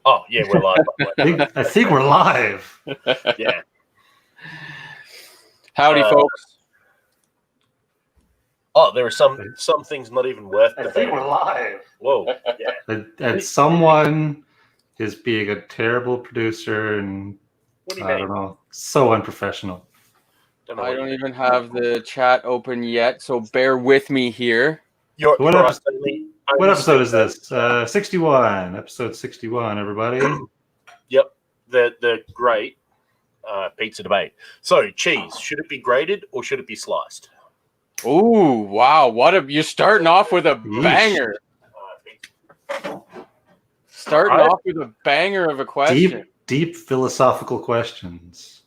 Oh, yeah, we're live. I think we're live. Yeah. Howdy, folks. Oh, there are some things not even worth I think debating. we're live. Whoa. Yeah. And someone is being a terrible producer and What do you I mean? don't know, so unprofessional. I don't even have the chat open yet, so bear with me here. What episode is this? 61. Episode 61, everybody. Yep. The great pizza debate. So, cheese, should it be grated or should it be sliced? Ooh, wow. You're starting off with a banger. Off with a banger of a question. Deep philosophical questions.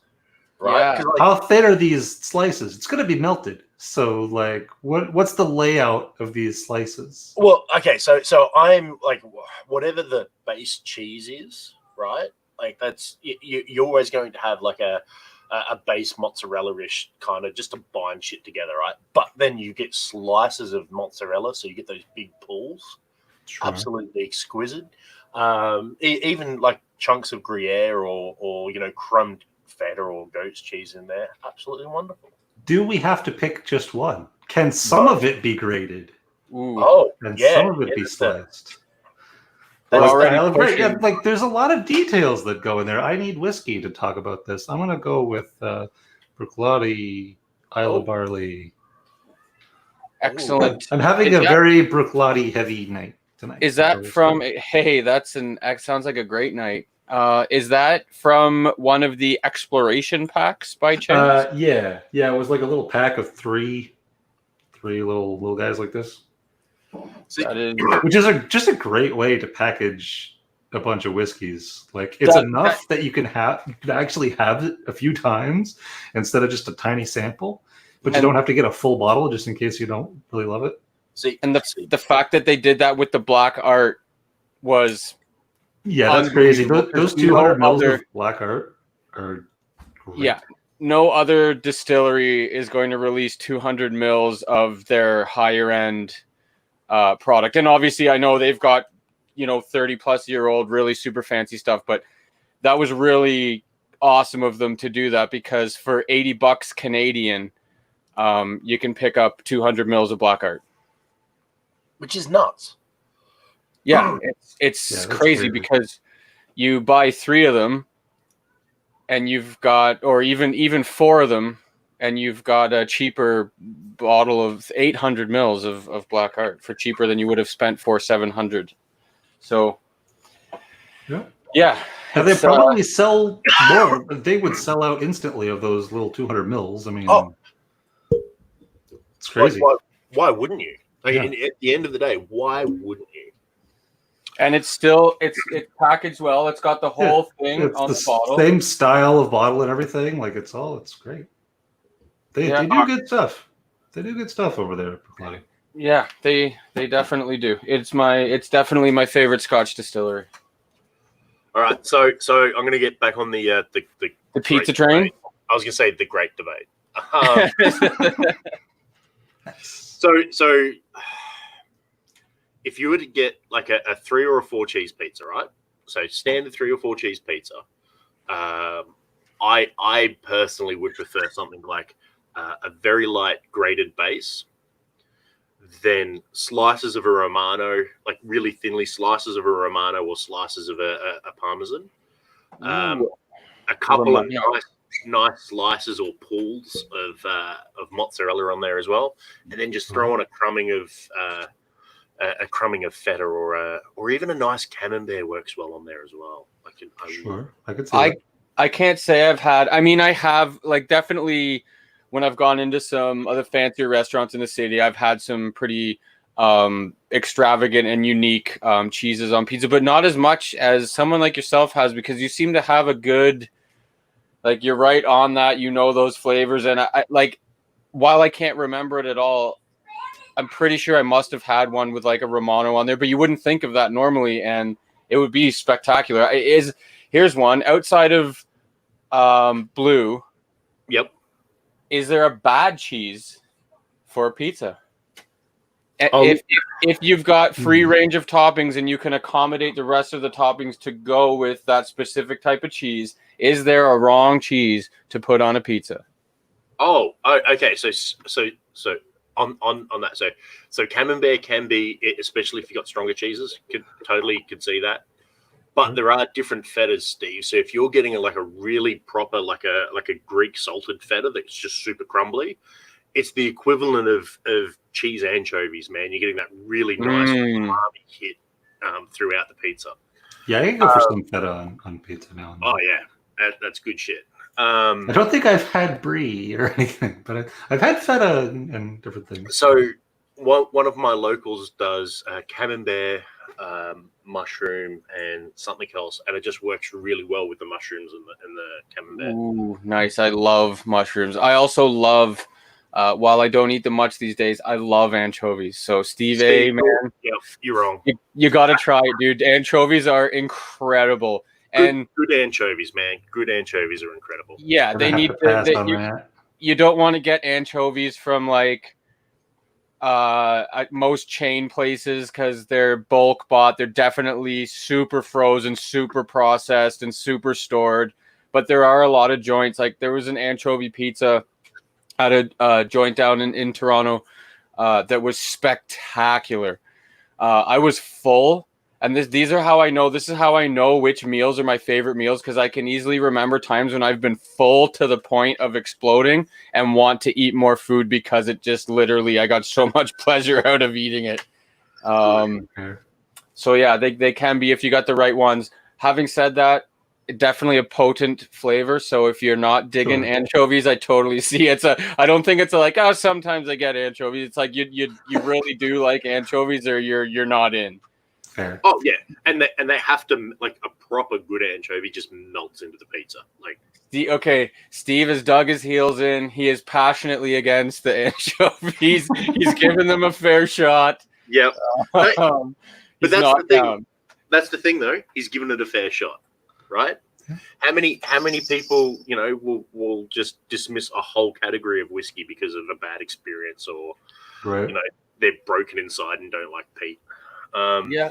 Right? Yeah. How thin are these slices? It's going to be melted. So, like, what's the layout of these slices? Well, okay, so I'm like, whatever the base cheese is, right? Like, that's you're always going to have like a base mozzarella-ish kind of just to bind shit together, right? But then you get slices of mozzarella, so you get those big pulls. Sure. Absolutely exquisite. Even like chunks of Gruyere or crumbed feta or goat's cheese in there, absolutely wonderful. Do we have to pick just one? Can some of it be grated? Ooh. Oh, and yeah, some of it be sliced? Already like there's a lot of details that go in there. I need whiskey to talk about this. I'm gonna go with Bruichladdich Isle of Barley. Excellent. I'm having a very Bruichladdich heavy night tonight. Is that from? Hey, sounds like a great night. Is that from one of the exploration packs by chance? Yeah. It was like a little pack of three little guys like this. Which is just a great way to package a bunch of whiskeys. Like it's enough that you can actually have it a few times instead of just a tiny sample, but you don't have to get a full bottle just in case you don't really love it. And the fact that they did that with the black art was that's crazy. Those 200 mils of black art are great. Yeah. No other distillery is going to release 200 mils of their higher end product. And obviously I know they've got 30 plus year old really super fancy stuff, but that was really awesome of them to do that, because for $80 Canadian you can pick up 200 mils of black art, which is nuts. It's crazy because you buy 3 of them and you've got, or even 4 of them, and you've got a cheaper bottle of 800 mils of black art for cheaper than you would have spent for 700. So, yeah. And they probably sell more. They would sell out instantly of those little 200 mils. I mean, it's crazy. Why wouldn't you? Like, at the end of the day, why wouldn't you? And it's packaged well. It's got the whole thing on the bottle. Same style of bottle and everything. Like it's great. They do good stuff. They do good stuff over there, Bruichladdich. Yeah, they definitely do. It's definitely my favorite Scotch distillery. All right, so I'm gonna get back on the pizza train. Debate. I was gonna say the great debate. So if you were to get like a 3 or a 4 cheese pizza, right? So standard 3 or 4 cheese pizza. I personally would prefer something like a very light grated base, then slices of a Romano, like really thinly slices of a Romano or slices of a Parmesan. A couple of nice slices or pulls of mozzarella on there as well, and then just throw on a crumbing of feta or even a nice camembert works well on there as well. I could see that. I can't say I've had. I mean, I have definitely when I've gone into some other fancier restaurants in the city, I've had some pretty extravagant and unique cheeses on pizza, but not as much as someone like yourself has, because you seem to have a good, you're right on that, those flavors. And I while I can't remember it at all, I'm pretty sure I must have had one with like a Romano on there, but you wouldn't think of that normally, and it would be spectacular. Here's one outside of Blue. Yep. Is there a bad cheese for a pizza? If you've got free range of toppings and you can accommodate the rest of the toppings to go with that specific type of cheese, is there a wrong cheese to put on a pizza? Oh, okay. So on that, so camembert can be, especially if you got stronger cheeses, could see that. But there are different fetas, Steve. So if you're getting a really proper like a Greek salted feta that's just super crumbly, it's the equivalent of cheese anchovies, man. You're getting that really nice umami hit throughout the pizza. Yeah, I can go for some feta on pizza now. Oh yeah, that's good shit. I don't think I've had brie or anything, but I've had feta and different things. So one of my locals does camembert, mushroom, and something else, and it just works really well with the mushrooms and the camembert. Ooh, nice. I love mushrooms. I also love, while I don't eat them much these days, I love anchovies. So Steve A, man, yeah, you're wrong. You got to try it, dude. Anchovies are incredible. Good anchovies, man. Good anchovies are incredible. Yeah, they need to. You don't want to get anchovies from at most chain places because they're bulk bought. They're definitely super frozen, super processed, and super stored. But there are a lot of joints. Like there was an anchovy pizza at a joint down in Toronto that was spectacular. I was full. And these are how I know. This is how I know which meals are my favorite meals, because I can easily remember times when I've been full to the point of exploding and want to eat more food because it just literally I got so much pleasure out of eating it. So yeah, they can be if you got the right ones. Having said that, definitely a potent flavor. So if you're not digging anchovies, I totally see I don't think it's sometimes I get anchovies. It's like you really do like anchovies, or you're not in. Fair. Oh yeah, and they have to, like, a proper good anchovy just melts into the pizza. Like, Steve has dug his heels in. He is passionately against the anchovies. He's given them a fair shot. Yep. But that's the thing. Down. That's the thing, though. He's given it a fair shot, right? How many people, will just dismiss a whole category of whiskey because of a bad experience, or they're broken inside and don't like peat. Yeah.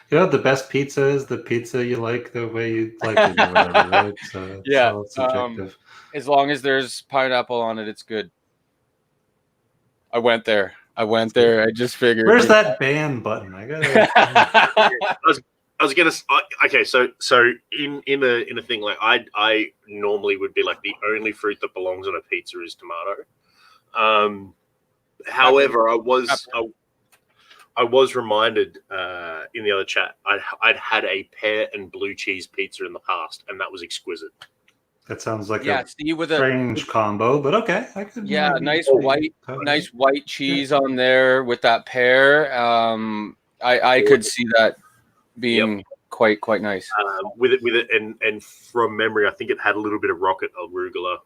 The best pizza is the pizza you like the way you like it, or whatever, right? So yeah. It's subjective. As long as there's pineapple on it, it's good. I went there. I just figured. Where's that ban button? I gotta. I was gonna. Okay, so in a thing like I normally would be like the only fruit that belongs on a pizza is tomato. However, I was reminded in the other chat I'd had a pear and blue cheese pizza in the past, and that was exquisite. That sounds like a strange combo, but okay. I could. Yeah, nice white cheese on there with that pear. I could see that being quite nice. With it, and from memory, I think it had a little bit of rocket arugula,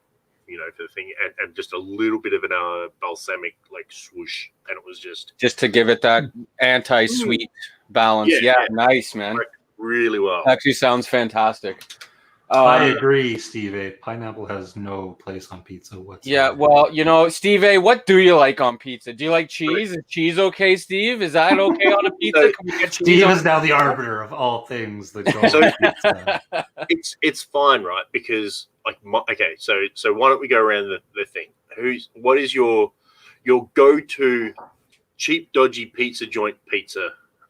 for the thing, and just a little bit of an balsamic swoosh, and it was just to give it that anti-sweet balance. Yeah, nice, man. Really well. Actually, sounds fantastic. I agree, Steve A. Pineapple has no place on pizza whatsoever. Yeah, well, Steve A., what do you like on pizza? Do you like cheese? Is cheese okay, Steve? Is that okay on a pizza? Can we get cheese Steve is now the arbiter of all things that go on pizza. It's fine, right? Because so why don't we go around the thing? What is your go-to cheap, dodgy pizza joint pizza?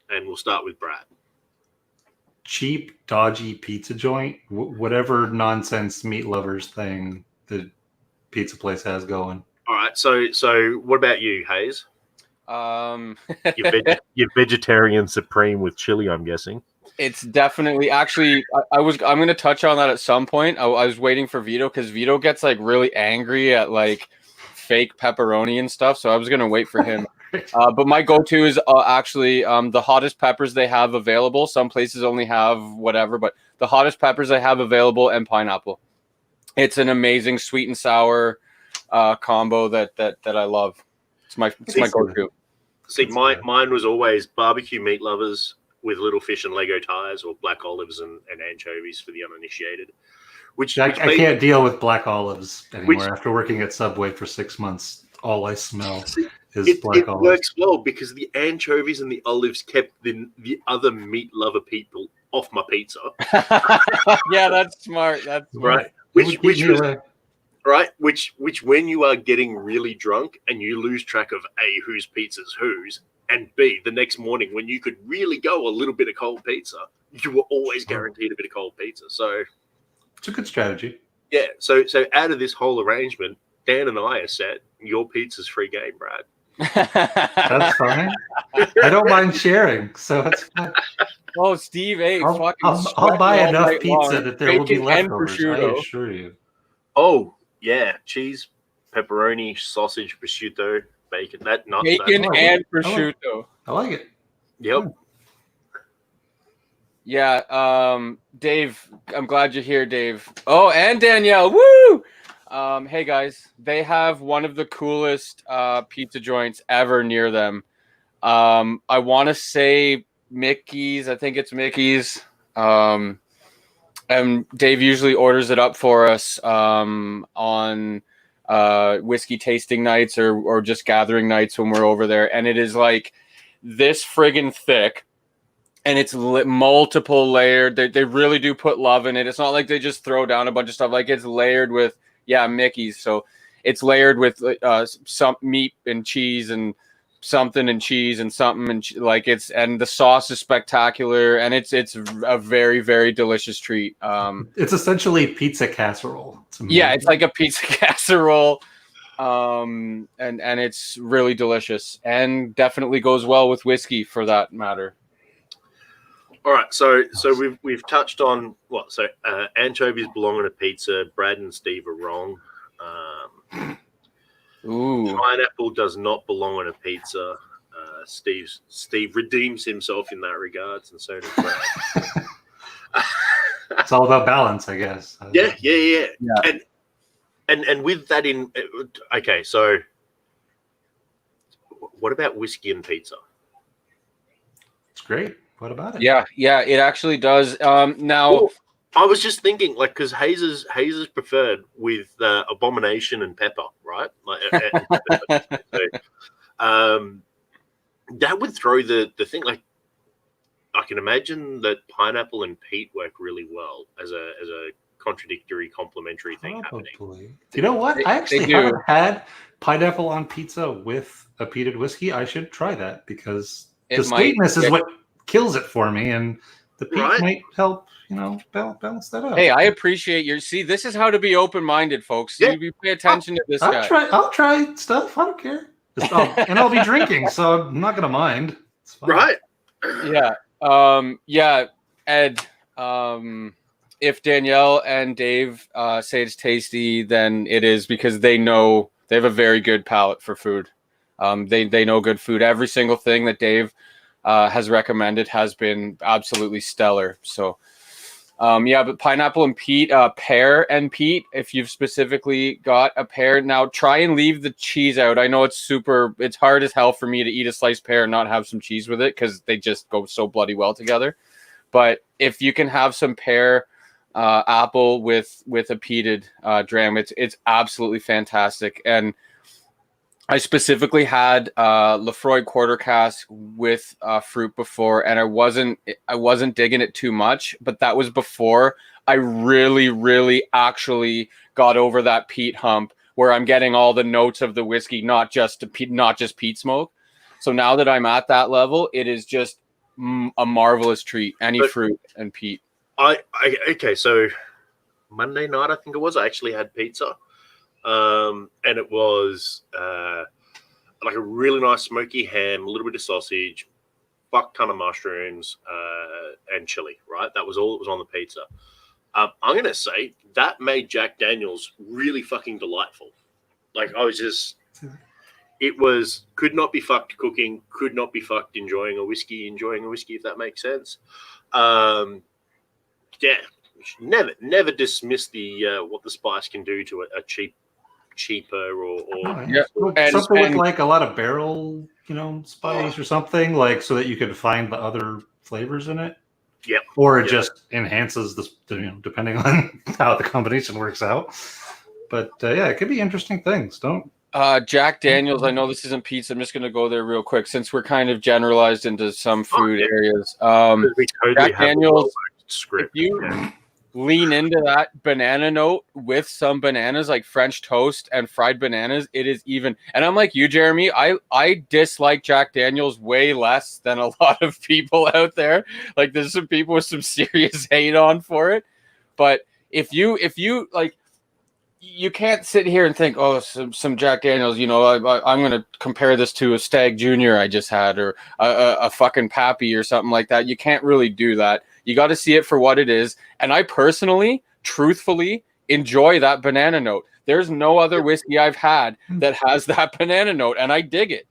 And we'll start with Brad. Cheap, dodgy pizza joint, whatever nonsense meat lovers thing the pizza place has going. All right, so what about you, Hayes? Your vegetarian supreme with chili, I'm guessing. It's definitely actually. I'm going to touch on that at some point. I was waiting for Vito because Vito gets really angry at fake pepperoni and stuff. So I was going to wait for him. But my go-to is actually the hottest peppers they have available. Some places only have whatever, but the hottest peppers they have available, and pineapple. It's an amazing sweet and sour combo that I love. It's my go-to. See, mine was always barbecue meat lovers with little fish and Lego tires, or black olives and anchovies for the uninitiated. I can't deal with black olives anymore after working at Subway for 6 months. all I smell See, is it black olives. works well because the anchovies and the olives kept the other meat lover people off my pizza. Yeah, that's smart. That's smart. Right. Which was right. Which when you are getting really drunk and you lose track of A, whose pizza's whose, and B, the next morning when you could really go a little bit of cold pizza, you were always guaranteed a bit of cold pizza. So it's a good strategy. yeah. So out of this whole arrangement, Dan and I are set. Your pizza's free game, Brad. That's fine. I don't mind sharing, so it's fine. Oh, Steve ate fucking I'll buy all enough night pizza long. that there will be Bacon and leftovers. I prosciutto. assure you. Oh yeah, cheese, pepperoni, sausage, prosciutto, bacon. Bacon and prosciutto. I like it. Yep. Yeah, Dave, I'm glad you're here, Dave. Oh, and Danielle, woo! Hey guys, they have one of the coolest pizza joints ever near them. I want to say Mickey's. I think it's Mickey's. And Dave usually orders it up for us on whiskey tasting nights or just gathering nights when we're over there. And it is like this friggin' thick. And it's multiple layered. They really do put love in it. It's not like they just throw down a bunch of stuff. Like it's layered with, Mickey's. So it's layered with some meat and cheese and something and cheese and something and and the sauce is spectacular and it's a very, very delicious treat. It's essentially pizza casserole. It's like a pizza casserole. And it's really delicious and definitely goes well with whiskey for that matter. All right, so we've touched on what? So anchovies belong on a pizza. Brad and Steve are wrong. Ooh, pineapple does not belong on a pizza. Steve redeems himself in that regards, and so does Brad. It's all about balance, I guess. Yeah. And with that in, okay, so what about whiskey and pizza? It's great. What about it? Yeah, it actually does. Now, I was just thinking, like, because Hayes is preferred with abomination and pepper, right? Like, that would throw the thing. Like, I can imagine that pineapple and peat work really well as a contradictory, complementary thing happening. You know what? I actually haven't had pineapple on pizza with a peated whiskey. I should try that because the sweetness is what kills it for me, and the peat might help, balance that out. Hey, I appreciate this is how to be open-minded, folks. Yeah. You pay attention to this guy. I'll try stuff. I don't care. And I'll be drinking, so I'm not gonna mind. It's fine. Right. Yeah. Ed, if Danielle and Dave say it's tasty, then it is because they know they have a very good palate for food. They know good food. Every single thing that Dave has recommended has been absolutely stellar. So, but pineapple and peat, pear and peat, if you've specifically got a pear. Now, try and leave the cheese out. I know it's hard as hell for me to eat a sliced pear and not have some cheese with it because they just go so bloody well together. But if you can have some pear, apple with a peated dram, it's absolutely fantastic. And I specifically had Lefroy quarter cask with fruit before, and I wasn't digging it too much. But that was before I really, really actually got over that peat hump, where I'm getting all the notes of the whiskey, not just peat smoke. So now that I'm at that level, it is just a marvelous treat. Fruit and peat. Okay, so Monday night I think it was. I actually had pizza. And it was like a really nice smoky ham, a little bit of sausage, fuck ton of mushrooms, and chili, right? That was all that was on the pizza. I'm going to say that made Jack Daniels really fucking delightful. Like, could not be fucked cooking, could not be fucked enjoying a whiskey, if that makes sense. Never dismiss what the spice can do to a cheaper or something with like a lot of barrel, spice or something, like so that you could find the other flavors in it. Yep. Or it just enhances this, depending on how the combination works out. But it could be interesting things. Jack Daniels. I know this isn't pizza. I'm just going to go there real quick since we're kind of generalized into some food areas. We totally Jack have Daniels. a script. If you lean into that banana note with some bananas, like French toast and fried bananas, it is even. And I'm like you, Jeremy. I dislike Jack Daniels way less than a lot of people out there. Like there's some people with some serious hate on for it, but if you like. You can't sit here and think, oh, some Jack Daniels, you know, I'm going to compare this to a Stag Junior I just had or a fucking Pappy or something like that. You can't really do that. You got to see it for what it is. And I personally, truthfully, enjoy that banana note. There's no other whiskey I've had that has that banana note, and I dig it.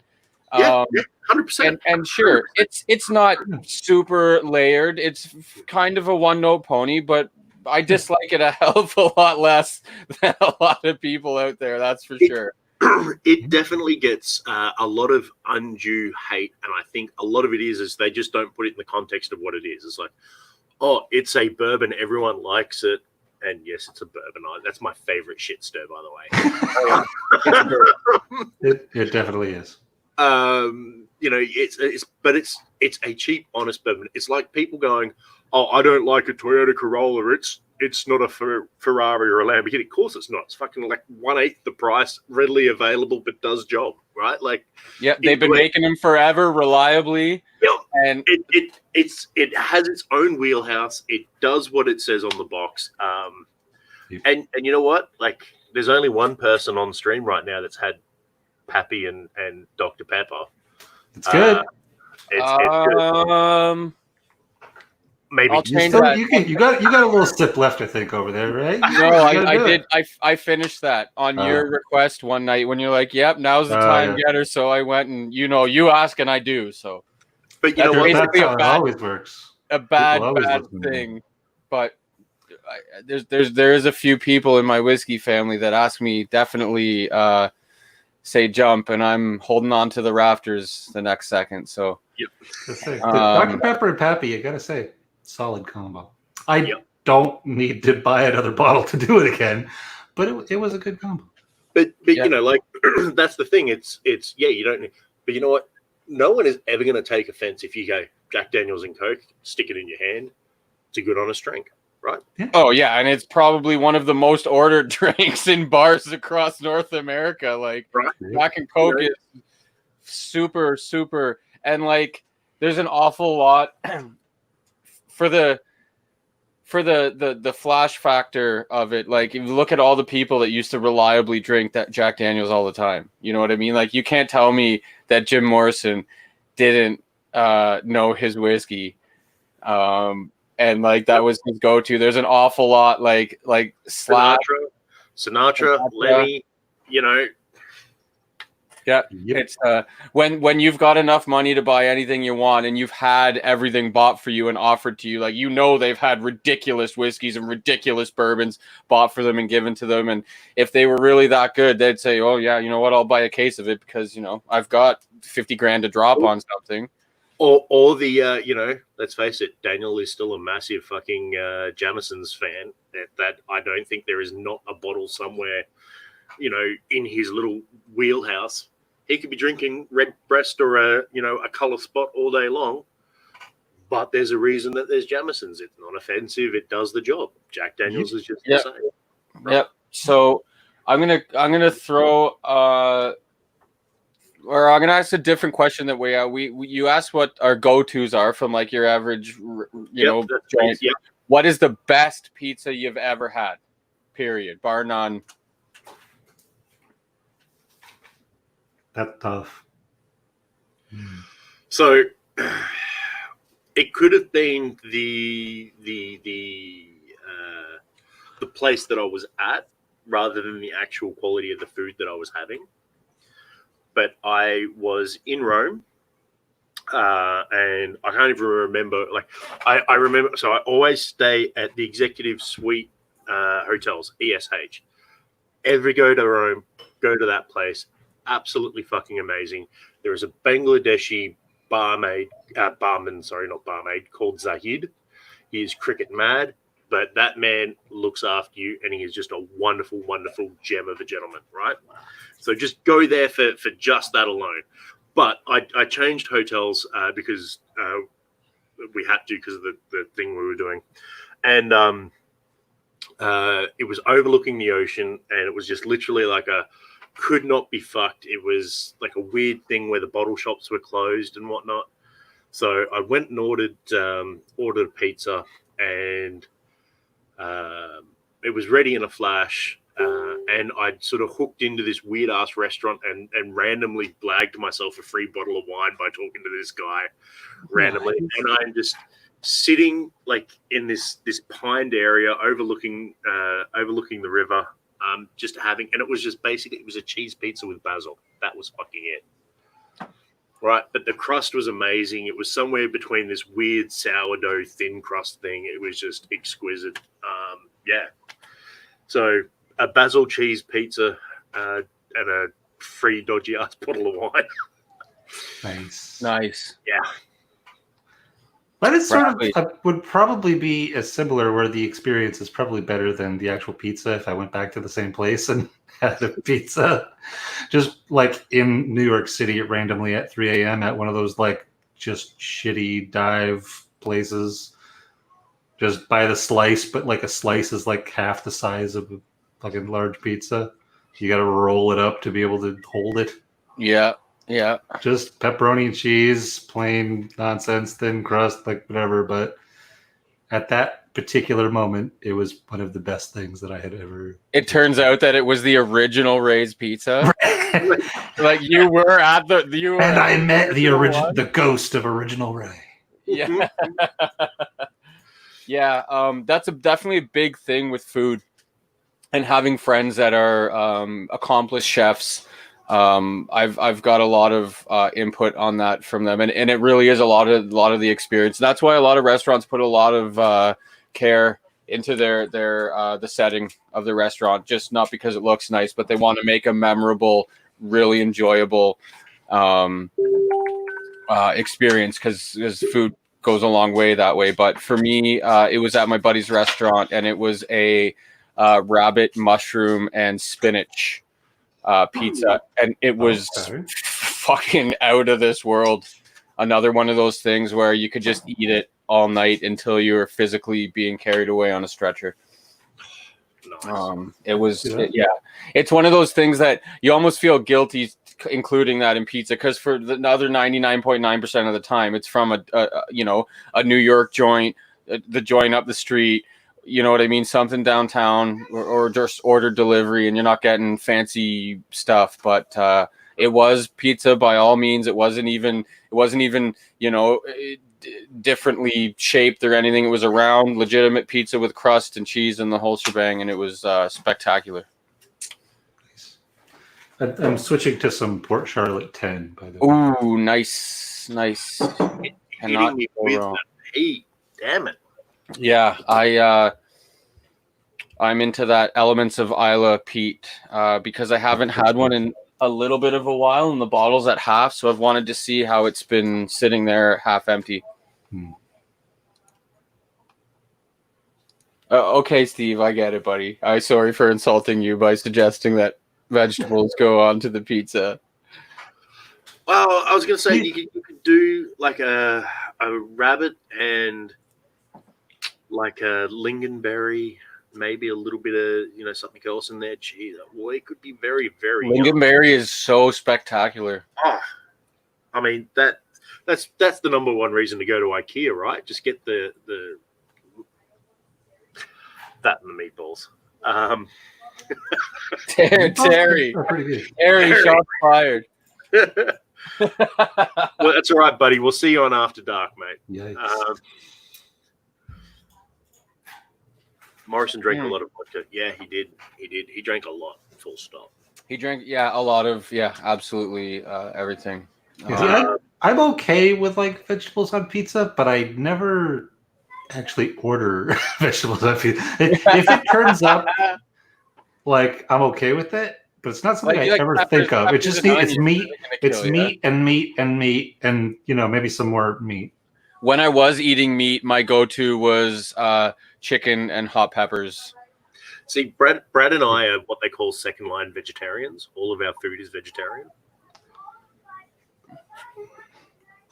Yeah, 100%. And sure, it's not super layered. It's kind of a one-note pony, but I dislike it a hell of a lot less than a lot of people out there. That's for sure. It definitely gets a lot of undue hate, and I think a lot of it is they just don't put it in the context of what it is. It's like, oh, it's a bourbon, everyone likes it, and yes, it's a bourbon. That's my favorite shit stir, by the way. It definitely is. You know, it's a cheap, honest bourbon. It's like people going, oh, I don't like a Toyota Corolla. It's not a Ferrari or a Lamborghini. Of course it's not. It's fucking like 1/8 the price, readily available, but does job, right? Like, yeah, they've been making them forever, reliably. Yeah, and it has its own wheelhouse. It does what it says on the box. And you know what? Like, there's only one person on stream right now that's had Pappy and Dr. Pepper. It's good. It's good. Maybe I'll change that. You got a little sip left, I think, over there, right? No, I did. I finished that on your request one night when you're like, "Yep, now's the time, getter." So I went and you ask and I do. So, but you know what? That's how it always works. A bad thing. But there is a few people in my whiskey family that ask me definitely say jump, and I'm holding on to the rafters the next second. So, yep. Dr. Pepper and Pappy, you gotta say. Solid combo. I don't need to buy another bottle to do it again, but it was a good combo. But you know, like that's the thing. It's you don't. But you know what? No one is ever going to take offense if you go Jack Daniels and Coke, stick it in your hand. It's a good honest drink, right? Yeah. Oh yeah, and it's probably one of the most ordered drinks in bars across North America. Like Jack and Coke is super, and like there's an awful lot. For the flash factor of it, like if you look at all the people that used to reliably drink that Jack Daniels all the time, you know what I mean? Like you can't tell me that Jim Morrison didn't know his whiskey, and like that was his go-to. There's an awful lot like Sinatra, Lemmy, you know. Yeah, it's when you've got enough money to buy anything you want and you've had everything bought for you and offered to you, like they've had ridiculous whiskeys and ridiculous bourbons bought for them and given to them, and if they were really that good, they'd say, "Oh yeah, you know what? I'll buy a case of it because I've got $50,000 to drop on something." Or the let's face it, Daniel is still a massive fucking Jameson's fan. That I don't think there is not a bottle somewhere, in his little wheelhouse. He could be drinking Redbreast or a Colour Spot all day long, but there's a reason that there's Jameson's. It's not offensive. It does the job. Jack Daniels is just the same. Right? Yep. So I'm gonna throw or I'm gonna ask a different question that you asked what our go-tos are from like your average joint. Right. Yep. What is the best pizza you've ever had? Period. Bar none. That's tough. So it could have been the place that I was at rather than the actual quality of the food that I was having. But I was in Rome, and I can't even remember. Like I remember, so I always stay at the executive suite hotels, ESH. Go to Rome, go to that place. Absolutely fucking amazing. There is a Bangladeshi barman, called Zahid. He is cricket mad. but that man looks after you, and he is just a wonderful, wonderful gem of a gentleman, right? So just go there for just that alone. But I changed hotels because we had to because of the thing we were doing. And it was overlooking the ocean, and it was just literally like could not be fucked. It was like a weird thing where the bottle shops were closed and whatnot. So I went and ordered a pizza, and it was ready in a flash. And I'd sort of hooked into this weird ass restaurant and randomly blagged myself a free bottle of wine by talking to this guy randomly. Nice. And I'm just sitting like in this pined area overlooking the river, just having, and it was just basically, it was a cheese pizza with basil. That was fucking it. Right. But the crust was amazing. It was somewhere between this weird sourdough thin crust thing. It was just exquisite. Yeah. So a basil cheese pizza and a free dodgy ass bottle of wine. Nice. Yeah. But it's sort of would probably be a similar where the experience is probably better than the actual pizza if I went back to the same place and had a pizza. Just like in New York City randomly at 3 a.m. at one of those like just shitty dive places. Just buy the slice, but like a slice is like half the size of a fucking large pizza. You got to roll it up to be able to hold it. Yeah. Yeah. Just pepperoni and cheese, plain nonsense, thin crust, like whatever. But at that particular moment, it was one of the best things that I had ever. It turns out that it was the original Ray's Pizza. Like you were at and I met the original, the ghost of Original Ray. Yeah. Yeah. That's definitely a big thing with food, and having friends that are accomplished chefs. I've got a lot of input on that from them, and it really is a lot of the experience. And that's why a lot of restaurants put a lot of care into their the setting of the restaurant, just not because it looks nice, but they want to make a memorable, really enjoyable experience, because food goes a long way that way. But for me, it was at my buddy's restaurant, and it was a rabbit, mushroom, and spinach pizza, and it was fucking out of this world. Another one of those things where you could just eat it all night until you were physically being carried away on a stretcher. Nice. It was it's one of those things that you almost feel guilty including that in pizza, because for the other 99.9% of the time it's from a New York joint, the joint up the street. You know what I mean? Something downtown, or just order delivery, and you're not getting fancy stuff. But it was pizza by all means. It wasn't even differently shaped or anything. It was a round, legitimate pizza with crust and cheese and the whole shebang, and it was spectacular. I'm switching to some Port Charlotte 10, by the way. Ooh, nice. Cannot go wrong. Hey, damn it. Yeah, I'm into that Elements of Isla Pete because I haven't had one in a little bit of a while, and the bottle's at half, so I've wanted to see how it's been sitting there half empty. Okay, Steve, I get it, buddy. I'm sorry for insulting you by suggesting that vegetables go onto the pizza. Well, I was going to say you could do like a rabbit and like a lingonberry, maybe a little bit of something else in there. Gee, boy, it could be very, very. Lingonberry is so spectacular. Oh, I mean that's the number one reason to go to IKEA, right? Just get the that and the meatballs. Terry, shots fired. Well, that's all right, buddy. We'll see you on After Dark, mate. Yikes. Morrison drank a lot of vodka. Yeah, he did. He drank a lot. Full stop. He drank, a lot of, absolutely everything. I'm okay with like vegetables on pizza, but I never actually order vegetables on pizza. If it turns up, like I'm okay with it, but it's not something I ever think of. It just it's meat. It's meat and meat and meat and maybe some more meat. When I was eating meat, my go-to was chicken and hot peppers. See, Brad and I are what they call second line vegetarians. All of our food is vegetarian.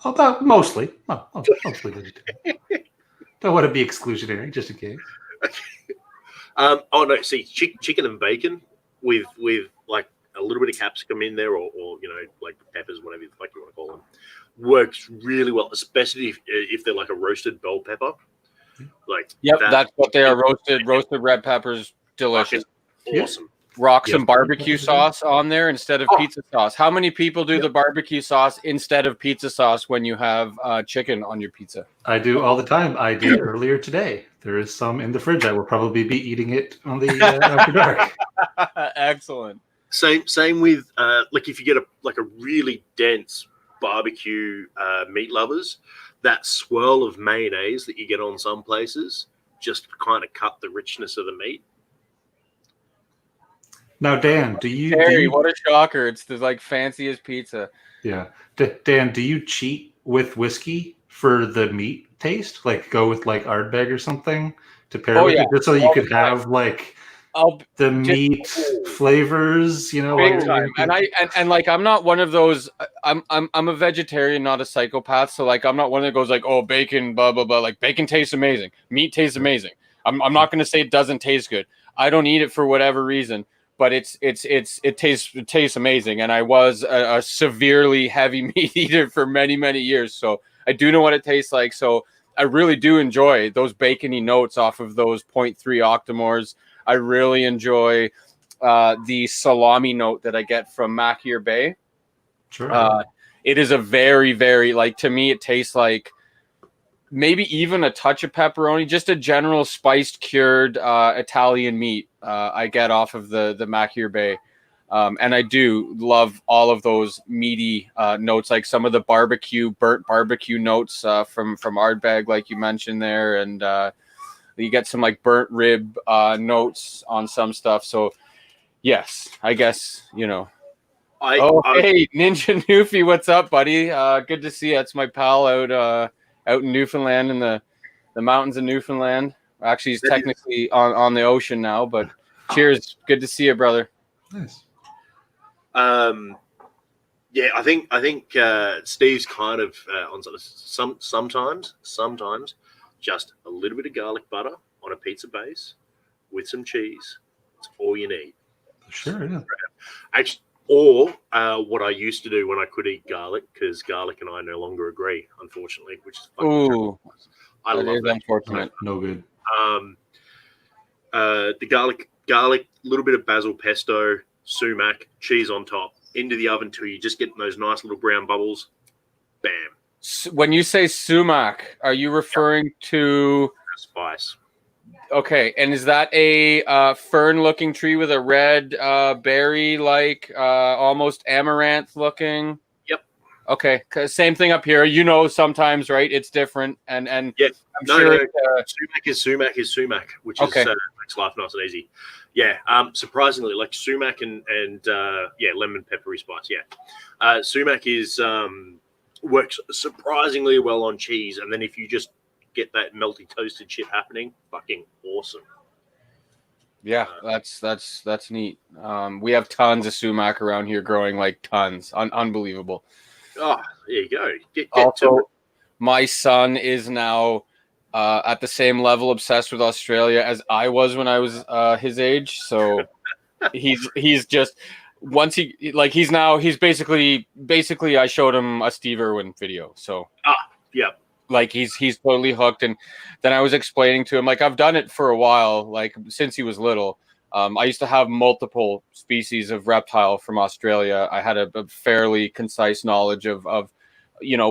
Mostly vegetarian. Don't want to be exclusionary, just in case. Oh no, see, chicken and bacon with like a little bit of capsicum in there, or like peppers, whatever the fuck you want to call them, works really well, especially if they're like a roasted bell pepper. Like, yep, that's what they are. Roasted red peppers, delicious. Awesome. Rock some barbecue sauce on there instead of pizza sauce. How many people do the barbecue sauce instead of pizza sauce when you have chicken on your pizza? I do all the time. I did earlier today. There is some in the fridge. I will probably be eating it on the after dark. Excellent. Same with like if you get a really dense barbecue meat lovers, that swirl of mayonnaise that you get on some places just kind of cut the richness of the meat. Now, Dan, do you? What a shocker! It's the like fanciest pizza. Yeah, Dan, do you cheat with whiskey for the meat taste? Like go with like Ardbeg or something to pair with it, just so that you could have like the meat flavors, big time. And like I'm not one of those. I'm a vegetarian, not a psychopath. So like I'm not one that goes like, oh, bacon, blah blah blah. Like bacon tastes amazing, meat tastes amazing. I'm not going to say it doesn't taste good. I don't eat it for whatever reason. But it tastes amazing, and I was a severely heavy meat eater for many years, so I do know what it tastes like. So I really do enjoy those bacony notes off of those 0.3 octomores. I really enjoy the salami note that I get from Mackier Bay. Sure. It is a very like, to me it tastes like maybe even a touch of pepperoni, just a general spiced cured Italian meat I get off of the Mackier Bay. And I do love all of those meaty notes, like some of the burnt barbecue notes from Ardbeg, like you mentioned there. And you get some like burnt rib notes on some stuff. So yes, I guess, hey, Ninja Newfie, what's up, buddy? Good to see you. It's my pal out in Newfoundland, in the mountains of Newfoundland. Actually, he's technically on the ocean now, but cheers. Good to see you, brother. Nice. Yeah, I think Steve's kind of on sometimes just a little bit of garlic butter on a pizza base with some cheese. It's all you need. Sure, yeah. Actually, or what I used to do when I could eat garlic, because garlic and I no longer agree, unfortunately, which is ooh, I love it. Unfortunate. No good. The garlic, little bit of basil pesto, sumac, cheese on top, into the oven till you just get those nice little brown bubbles. Bam. When you say sumac, are you referring to spice? Okay, and is that a fern-looking tree with a red berry, like almost amaranth-looking? Yep. Okay, same thing up here. Sometimes, right? It's different, and yes, sumac is sumac, which makes life nice and easy. Yeah, surprisingly, like sumac and lemon peppery spice. Yeah, sumac is works surprisingly well on cheese, and then if you just get that melty toasted shit happening, fucking awesome. Yeah, that's neat. We have tons of sumac around here growing, like tons. Unbelievable. Oh, there you go. Get also, my son is now at the same level obsessed with Australia as I was when I was his age. So he's just once he's basically I showed him a Steve Irwin video. So yeah. Like he's totally hooked. And then I was explaining to him, like, I've done it for a while, like since he was little. I used to have multiple species of reptile from Australia. I had a fairly concise knowledge of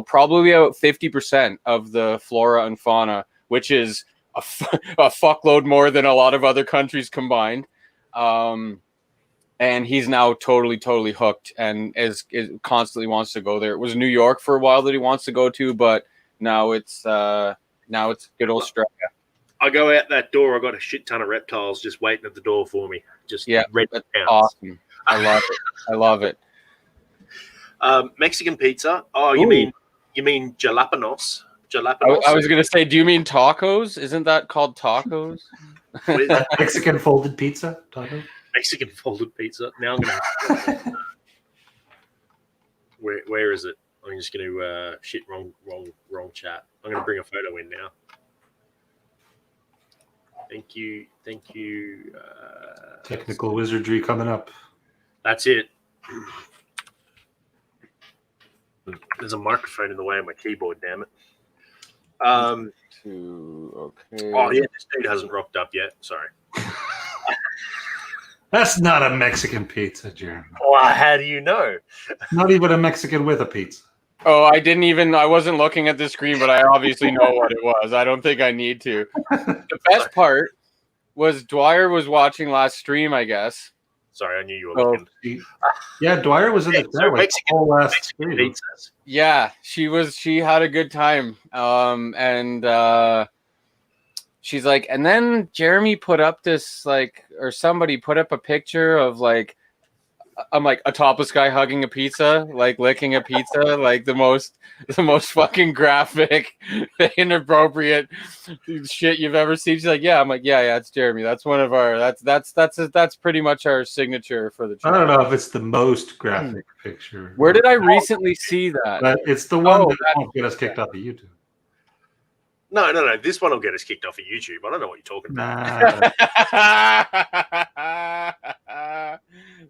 probably about 50% of the flora and fauna, which is a fuckload more than a lot of other countries combined. And he's now totally hooked and is constantly wants to go there. It was New York for a while that he wants to go to, but now it's good old Australia. I go out that door. I got a shit ton of reptiles just waiting at the door for me. Just red. That's awesome. I love it. I love it. Mexican pizza. Oh, you mean jalapenos? Jalapenos. I was gonna say, do you mean tacos? Isn't that called tacos? Mexican folded pizza. Taco? Mexican folded pizza. Now I'm gonna. Where is it? I'm just gonna shit wrong chat. I'm gonna bring a photo in now. Thank you. Technical wizardry coming up. That's it. There's a microphone in the way of my keyboard. Damn it. Okay. Oh yeah, this dude hasn't rocked up yet. Sorry. That's not a Mexican pizza, Jeremy. Well, how do you know? Not even a Mexican with a pizza. Oh, I wasn't looking at the screen, but I obviously know what it was. I don't think I need to. The best part was Dwyer was watching last stream, I guess. Sorry, I knew you were looking. Yeah, Dwyer was in the chat like whole last stream. Pizzas. Yeah, she had a good time. And she's like, and then Jeremy put up this or somebody put up a picture of I'm like a topless guy hugging a pizza, licking a pizza, the most fucking graphic, inappropriate shit you've ever seen. She's like, yeah. I'm like, yeah, it's Jeremy. That's one of our. That's pretty much our signature for the channel. I don't know if it's the most graphic picture. Where did I recently see that? But it's the one that won't get us kicked off of YouTube. No. This one will get us kicked off of YouTube. I don't know what you're talking about.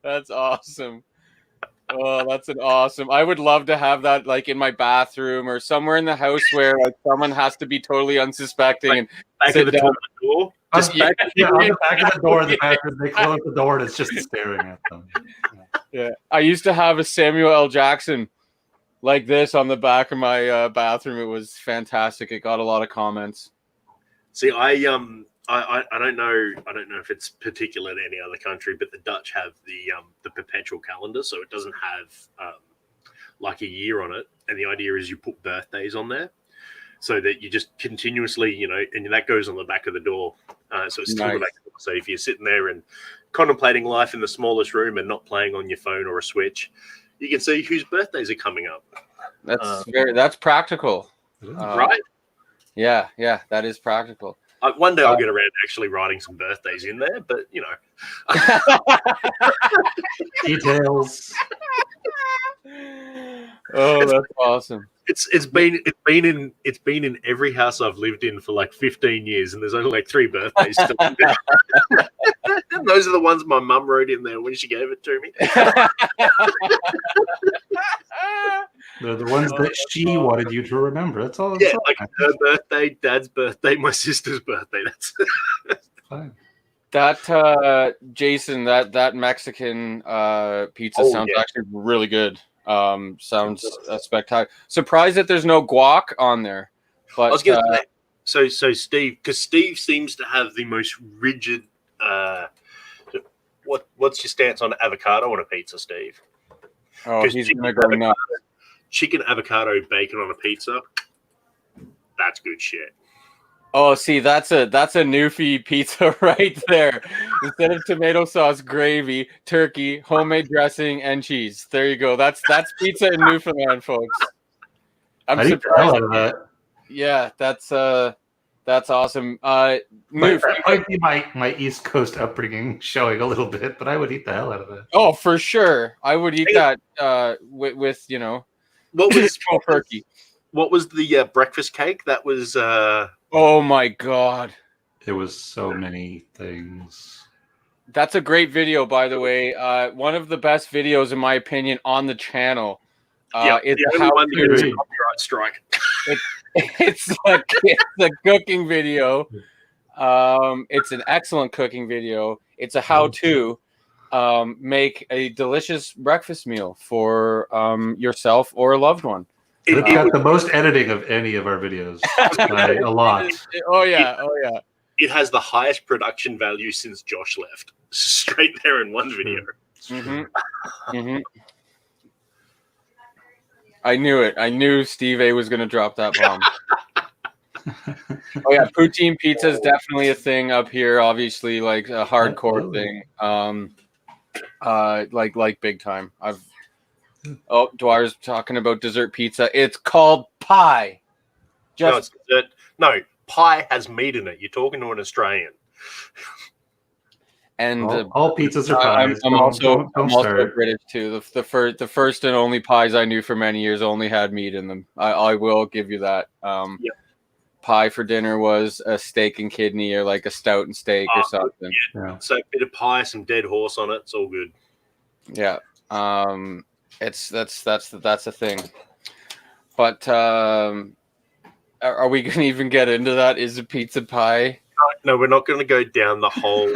That's awesome. Oh, that's an awesome. I would love to have that in my bathroom or somewhere in the house where someone has to be totally unsuspecting and back sit of the down. door. On the back of the door, the bathroom, they close the door and it's just staring at them. Yeah. I used to have a Samuel L. Jackson like this on the back of my bathroom. It was fantastic. It got a lot of comments. See, I don't know if it's particular in any other country, but the Dutch have the perpetual calendar, so it doesn't have a year on it. And the idea is you put birthdays on there, so that you just continuously, and that goes on the back of the door. So it's still Nice. the back of the door. So if you're sitting there and contemplating life in the smallest room and not playing on your phone or a Switch, you can see whose birthdays are coming up. That's practical. Right? Yeah, that is practical. One day I'll get around to actually writing some birthdays in there, but Details. Oh, that's awesome. It's been in every house I've lived in for 15 years, and there's only 3 birthdays still in there. And those are the ones my mum wrote in there when she gave it to me. They're the ones that she wanted you to remember. That's all. Yeah, her birthday, Dad's birthday, my sister's birthday. That's fine. That Jason, that Mexican pizza sounds actually really good. Sounds spectacular. Surprised that the's no guac on there. But I was going to say, so Steve, because Steve seems to have the most rigid. What's your stance on avocado on a pizza, Steve? Oh, he's gonna go nuts. Chicken, avocado, bacon on a pizza. That's good shit. Oh, see, that's a newfie pizza right there. Instead of tomato sauce, gravy, turkey, homemade dressing, and cheese. There you go. That's pizza in Newfoundland, folks. I'm surprised. Yeah, that's awesome. That might be my East Coast upbringing showing a little bit, but I would eat the hell out of it. Oh, for sure, I would eat that with what was turkey. What was the breakfast cake? That was. Oh my god! It was so many things. That's a great video, by the way. One of the best videos, in my opinion, on the channel. It's the only one that gets a copyright strike. It's a cooking video. It's an excellent cooking video. It's a how-to make a delicious breakfast meal for yourself or a loved one. It's got the most editing of any of our videos by a lot. Oh yeah. It has the highest production value since Josh left. Straight there in one video. Mm-hmm. Mm-hmm. I knew it. I knew Steve A was going to drop that bomb. Oh yeah, poutine pizza is definitely a thing up here. Obviously, a hardcore thing. Like big time. Dwyer's talking about dessert pizza. It's called pie. No, it's dessert. No, pie has meat in it. You're talking to an Australian. And all pizzas are pies. I'm also start. British too. The first and only pies I knew for many years only had meat in them. I will give you that. Yep. Pie for dinner was a steak and kidney, or like a stout and steak or something. Yeah. So a bit of pie, some dead horse on it. It's all good. Yeah. That's a thing. But are we going to even get into that? Is a pizza pie? No, we're not going to go down the whole.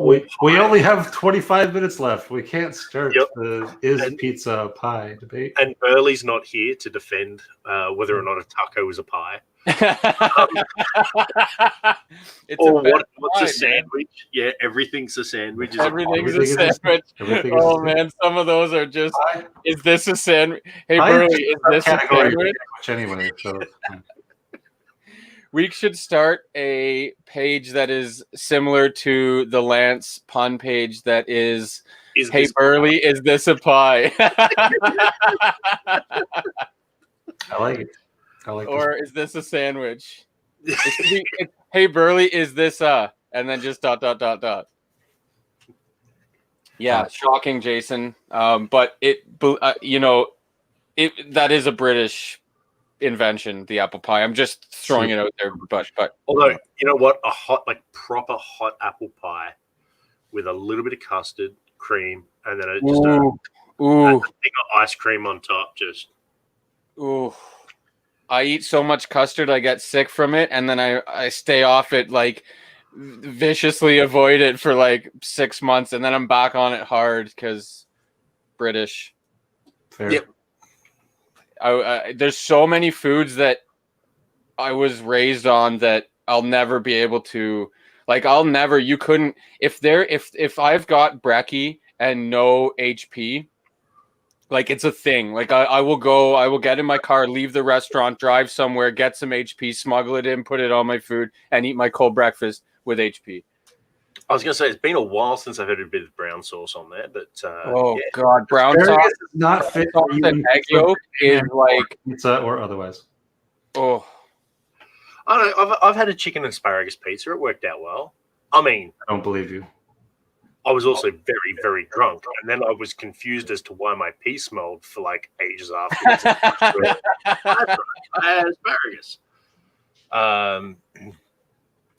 We only have 25 minutes left. We can't start the pizza a pie debate. And Burley's not here to defend whether or not a taco is a pie. What's a sandwich? Man. Yeah, everything's a sandwich. Everything's a sandwich. Man, some of those are just. Is this a sandwich? Hey, Burley, is this a sandwich? Anyway, so. We should start a page that is similar to the Lance pun page that is hey, Burley, is this a pie? I like it. Or is this a sandwich? Hey, Burley, is this and then just ... Yeah, shocking, Jason. But that is a British invention, the apple pie. I'm just throwing it out there, but although you know what, proper hot apple pie with a little bit of custard cream and then a thing of ice cream on top. I eat so much custard I get sick from it, and then I stay off it, like viciously avoid it for like 6 months, and then I'm back on it hard because British. Fair. Yep. There's so many foods that I was raised on that I'll never be able to, like, you couldn't, if I've got brekkie and no HP, like, it's a thing. Like, I will get in my car, leave the restaurant, drive somewhere, get some HP, smuggle it in, put it on my food, and eat my cold breakfast with HP. I was going to say, it's been a while since I've had a bit of brown sauce on there, but God, brown sauce is not fit for and egg yolk is like pizza or otherwise. Oh, I don't know. I've had a chicken asparagus pizza. It worked out well. I mean, I don't believe you. I was also very, very drunk, and then I was confused as to why my pee smelled for like ages afterwards. I had asparagus.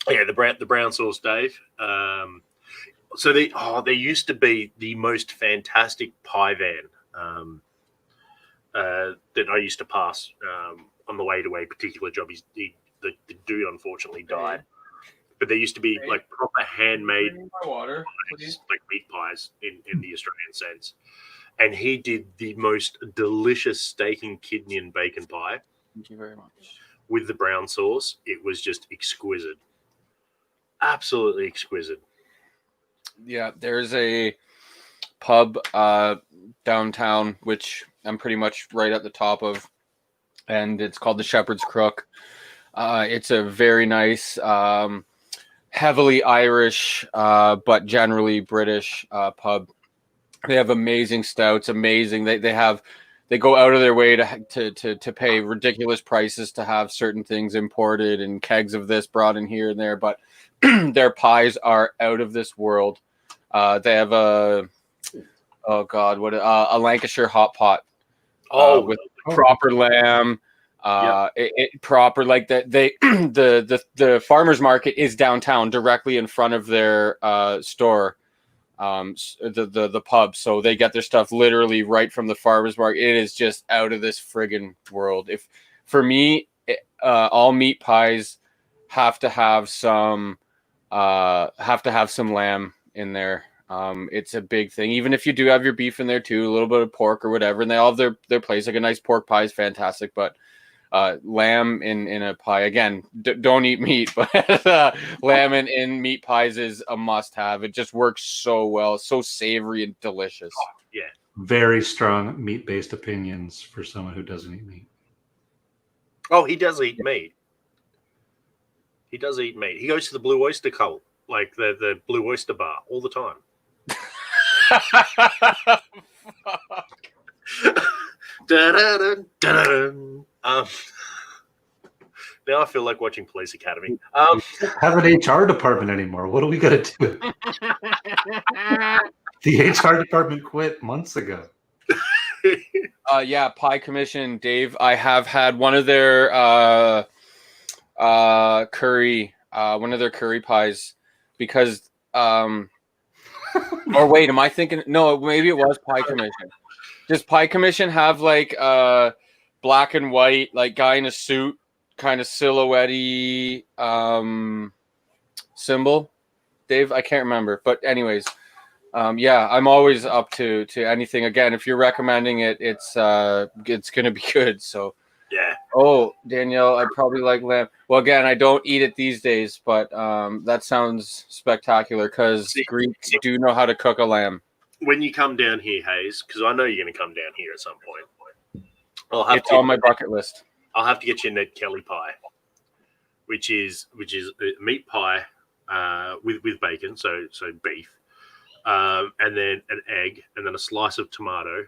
Yeah, the brown sauce, Dave. So there used to be the most fantastic pie van that I used to pass on the way to a particular job. The dude unfortunately died, but there used to be like proper handmade water, like meat pies in the Australian sense, and he did the most delicious steak and kidney and bacon pie. Thank you very much. With the brown sauce. It was just exquisite. Absolutely exquisite. Yeah, there's a pub downtown, which I'm pretty much right at the top of, and it's called the Shepherd's Crook. It's a very nice, heavily Irish, but generally British pub. They have amazing stouts, amazing. They go out of their way to pay ridiculous prices to have certain things imported and kegs of this brought in here and there, but their pies are out of this world. They have a Lancashire hot pot with proper lamb, proper, like that. The farmers market is downtown, directly in front of their store, the pub. So they get their stuff literally right from the farmers market. It is just out of this friggin' world. If for me, all meat pies have to have some lamb in there. It's a big thing. Even if you do have your beef in there too, a little bit of pork or whatever, and they all have their place. Like a nice pork pie is fantastic, but lamb in a pie, again, don't eat meat, but lamb in meat pies is a must-have. It just works so well, so savory and delicious. Oh, yeah, very strong meat-based opinions for someone who doesn't eat meat. Oh, he does eat meat. He does eat meat. He goes to the Blue Oyster Cult, like the Blue Oyster Bar, all the time. Now I feel like watching Police Academy. Have an HR department anymore. What are we gonna do? The HR department quit months ago. Yeah, Pie Commission, Dave. I have had one of their curry pies because or wait, am I thinking? No, maybe it was Pie Commission. Does Pie Commission have like black and white, like guy in a suit, kind of silhouette-y symbol? Dave, I can't remember, but anyways. Yeah, I'm always up to anything. Again, if you're recommending it, it's gonna be good. So yeah. Oh, Danielle, I probably like lamb. Well, again, I don't eat it these days, but that sounds spectacular because Greeks do know how to cook a lamb. When you come down here, Hayes, because I know you're going to come down here at some point. It's on my bucket list. I'll have to get you a Ned Kelly pie, which is meat pie with bacon, so beef. And then an egg, and then a slice of tomato,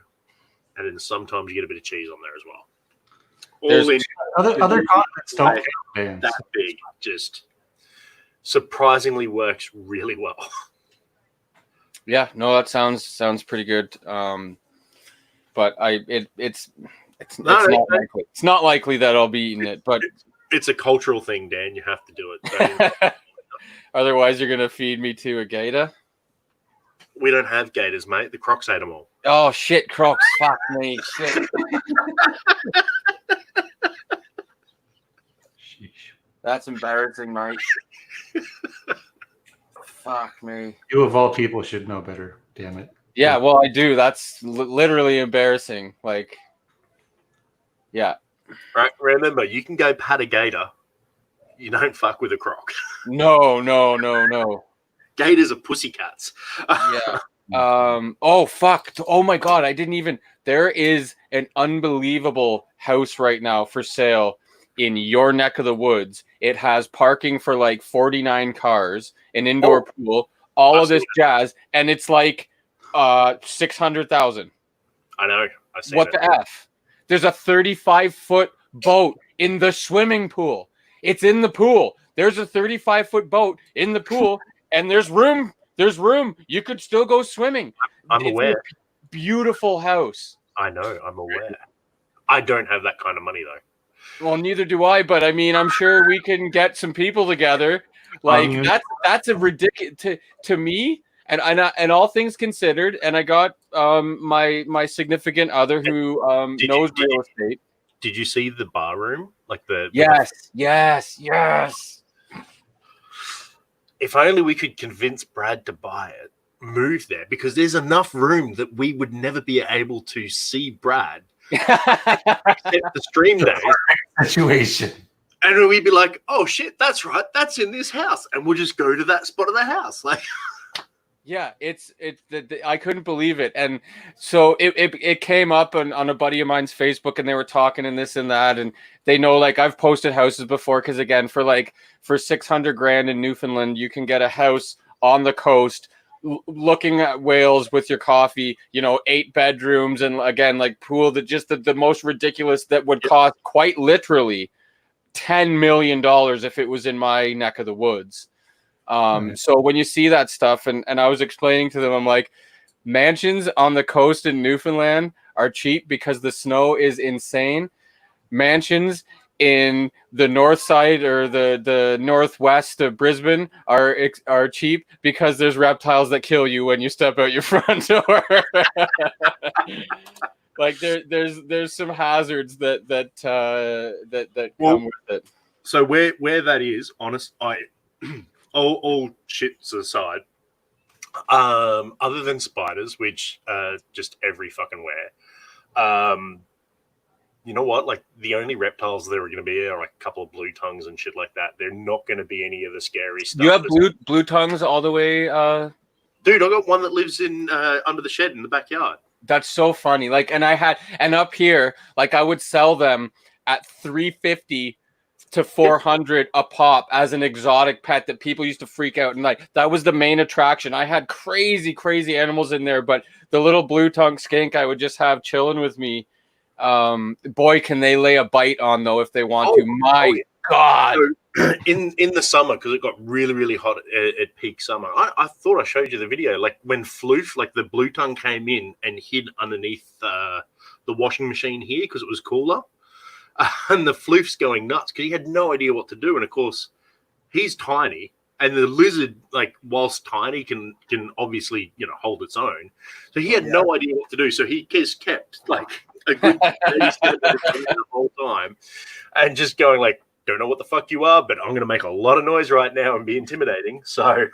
and then sometimes you get a bit of cheese on there as well. Other continents don't count that big, just surprisingly works really well. Yeah, no, that sounds pretty good. But it's not likely. It's not likely that I'll be eating it, but it's a cultural thing, Dan. You have to do it. Otherwise, you're gonna feed me to a gator. We don't have gators, mate. The Crocs ate them all. Oh, shit, Crocs. Fuck me. Shit. That's embarrassing, mate. Fuck me. You of all people should know better. Damn it. Yeah, well, I do. That's literally embarrassing. Like, yeah. Right. Remember, you can go pat a gator. You don't fuck with a croc. No. Gators are pussycats. Yeah. Oh, fuck. Oh, my God. I didn't even. There is an unbelievable house right now for sale in your neck of the woods. It has parking for like 49 cars, an indoor pool, all of this jazz, and it's like 600,000. I know. I see. What the F? There's a 35-foot boat in the swimming pool. It's in the pool. There's a 35-foot boat in the pool, and there's room. There's room. You could still go swimming. I'm aware. Beautiful house. I know. I'm aware. I don't have that kind of money, though. Well, neither do I, but I mean, I'm sure we can get some people together. Like that's a ridiculous to me, and all things considered. And I got my significant other who knows real estate. Did you see the bar room? Like Yes. If only we could convince Brad to buy it, move there, because there's enough room that we would never be able to see Brad. Except the stream day situation, and we'd be like, "Oh shit, that's right, that's in this house," and we'll just go to that spot of the house. Like, yeah, it's I couldn't believe it, and so it came up on a buddy of mine's Facebook, and they were talking and this and that, and they know like I've posted houses before because again for $600,000 in Newfoundland, you can get a house on the coast. Looking at whales with your coffee, 8 bedrooms, and again, like pool, the most ridiculous that would cost quite literally $10 million if it was in my neck of the woods. So when you see that stuff, and I was explaining to them, I'm like, mansions on the coast in Newfoundland are cheap because the snow is insane. Mansions in the north side or the northwest of Brisbane are cheap because there's reptiles that kill you when you step out your front door. Like there's some hazards that come with it. So where that is, honest, all shits aside, other than spiders, which just every fucking where. You know what? Like the only reptiles there are going to be are like a couple of blue tongues and shit like that. They're not going to be any of the scary stuff. You have blue tongues all the way. Dude, I got one that lives in under the shed in the backyard. That's so funny. Like, and up here, like I would sell them at $350 to $400 a pop as an exotic pet that people used to freak out. And like that was the main attraction. I had crazy animals in there, but the little blue tongue skink I would just have chilling with me. Boy, can they lay a bite on though if they want to. My God. So, in the summer, because it got really, really hot at peak summer, I thought I showed you the video. Like when Floof, like the blue tongue came in and hid underneath the washing machine here because it was cooler. And the Floof's going nuts because he had no idea what to do. And of course, he's tiny. And the lizard, like, whilst tiny, can obviously, hold its own. So he had no idea what to do. So he just kept, like, a good 30 seconds the whole time. And just going, like, don't know what the fuck you are, but I'm going to make a lot of noise right now and be intimidating. So,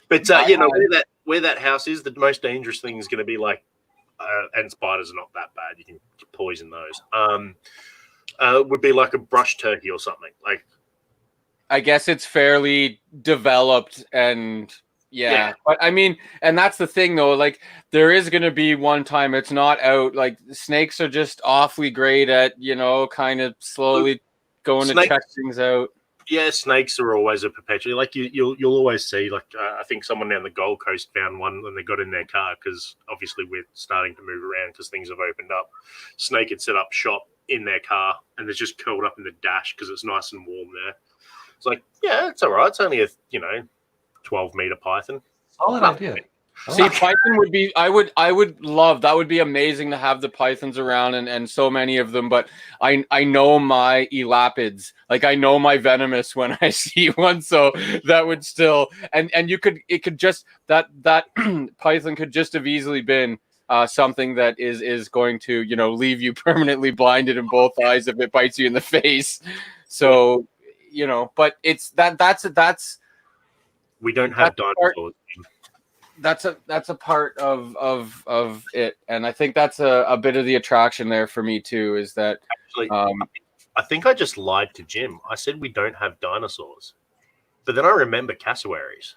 but, where that house is, the most dangerous thing is going to be, like, and spiders are not that bad. You can poison those. Would be like a brush turkey or something. Like, I guess it's fairly developed and but I mean, and that's the thing though, like there is going to be one time it's not out. Like snakes are just awfully great at, kind of slowly going to check things out. Yeah, snakes are always a perpetual. Like you'll always see. Like I think someone down the Gold Coast found one when they got in their car because obviously we're starting to move around because things have opened up. Snake had set up shop in their car and they're just curled up in the dash because it's nice and warm there. It's like, yeah, it's all right. It's only a 12-meter python. Solid idea. See, python would be. I would love. That would be amazing to have the pythons around and so many of them. But I know my elapids. Like I know my venomous when I see one. So that would still and it could just that python could just have easily been something that is going to leave you permanently blinded in both eyes if it bites you in the face. So. But it's that's we don't have dinosaurs. That's a part of it, and I think that's a bit of the attraction there for me too. Is that actually? I think I just lied to Jim. I said we don't have dinosaurs, but then I remember cassowaries.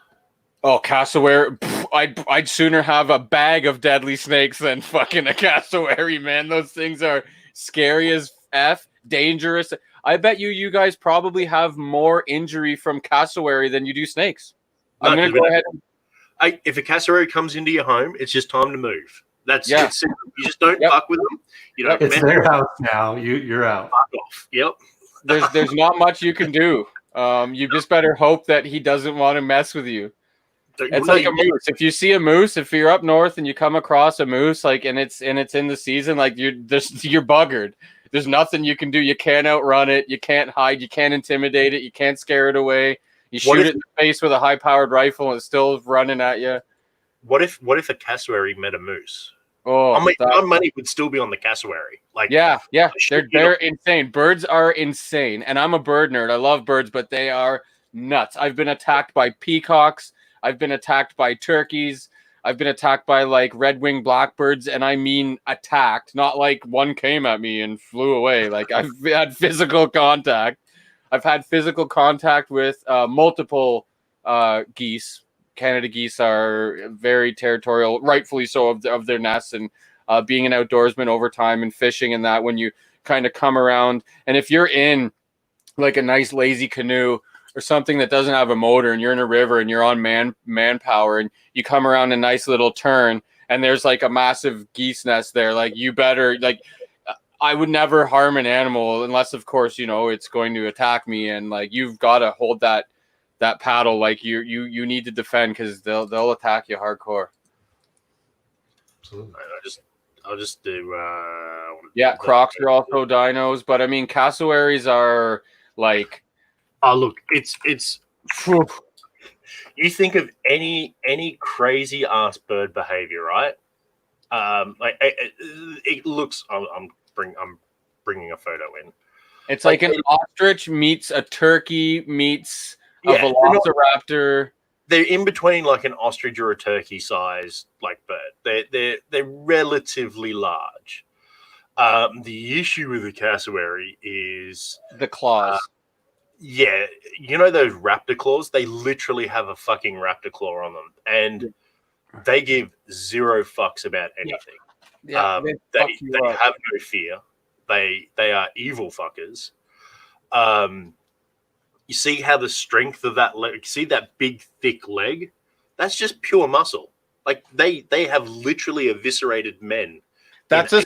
Oh, cassowary! I'd sooner have a bag of deadly snakes than fucking a cassowary, man. Those things are scary as F, dangerous. I bet you guys probably have more injury from cassowary than you do snakes. I'm going to go ahead. If a cassowary comes into your home, it's just time to move. It's simple. You just don't fuck with them. You don't. It's their house now. You're out. Fuck off. Yep. There's not much you can do. You just better hope that he doesn't want to mess with you. It's like a moose. If you see a moose, if you're up north and you come across a moose, like and it's in the season, like you're buggered. There's nothing you can do. You can't outrun it. You can't hide. You can't intimidate it. You can't scare it away. You shoot it in the face with a high-powered rifle and it's still running at you. What if a cassowary met a moose? Oh, my money would still be on the cassowary. Like yeah, they're insane. Birds are insane, and I'm a bird nerd. I love birds, but they are nuts. I've been attacked by peacocks. I've been attacked by turkeys. I've been attacked by like red-winged blackbirds, and I mean attacked, not like one came at me and flew away. Like I've had physical contact. I've had physical contact with multiple geese. Canada geese are very territorial, rightfully so, of their nests, and being an outdoorsman over time and fishing and that when you kind of come around, and if you're in like a nice lazy canoe or something that doesn't have a motor and you're in a river and you're on manpower and you come around a nice little turn and there's like a massive geese nest there, like you better, like I would never harm an animal unless of course, it's going to attack me, and like you've got to hold that paddle, like you need to defend because they'll attack you hardcore. Absolutely. I'll just do Crocs are also dinos, but I mean cassowaries are like look, it's you think of any crazy ass bird behavior, right? Like it looks. I'm bringing a photo in. It's like an ostrich meets a turkey meets a velociraptor. They're in between like an ostrich or a turkey size like bird. They're relatively large. The issue with the cassowary is the claws. Yeah, those raptor claws? They literally have a fucking raptor claw on them, and they give zero fucks about anything. Yeah, they have no fear. They are evil fuckers. You see how the strength of that leg? See that big thick leg? That's just pure muscle. Like they have literally eviscerated men. That's a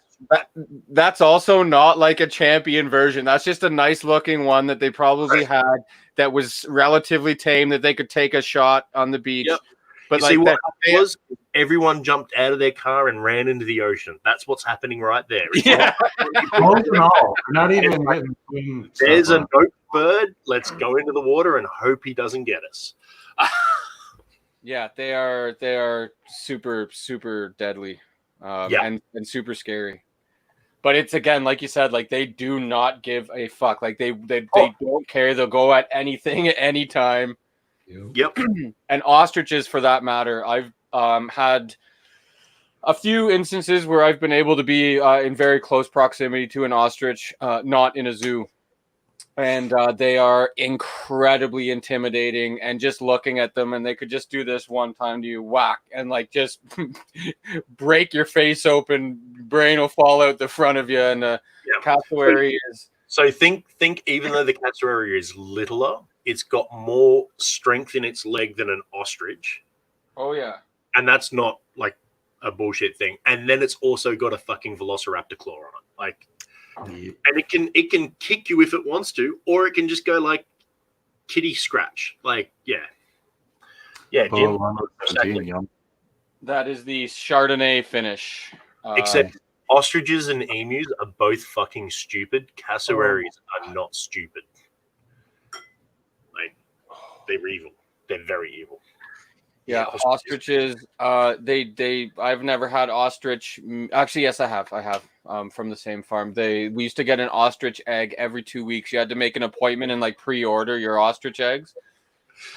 That's also not like a champion version. That's just a nice looking one that they probably had that was relatively tame that they could take a shot on the beach. Yep. But you see what that was everyone jumped out of their car and ran into the ocean. That's what's happening right there. It's Yeah. Not even letting there's a note bird. Let's go into the water and hope he doesn't get us. Yeah, they are super, super deadly, and super scary. But it's, again, like you said, like they do not give a fuck. Like they don't care. They'll go at anything at any time. Yep. And ostriches, for that matter, I've had a few instances where I've been able to be in very close proximity to an ostrich, not in a zoo. And they are incredibly intimidating, and just looking at them, and they could just do this one time to you, whack, and like just break your face open, brain will fall out the front of you, and cassowary is... So think even though the cassowary is littler, it's got more strength in its leg than an ostrich. Oh, yeah. And that's not like a bullshit thing. And then it's also got a fucking velociraptor claw on it. Like... And it can kick you if it wants to, or it can just go like kitty scratch. Like, Jim. Exactly. That is the Chardonnay finish. Except ostriches and emus are both fucking stupid. Cassowaries are not stupid. Like, they're evil. They're very evil. Yeah, ostriches. I've never had ostrich. Actually, yes, I have. From the same farm. We used to get an ostrich egg every 2 weeks. You had to make an appointment and like pre-order your ostrich eggs.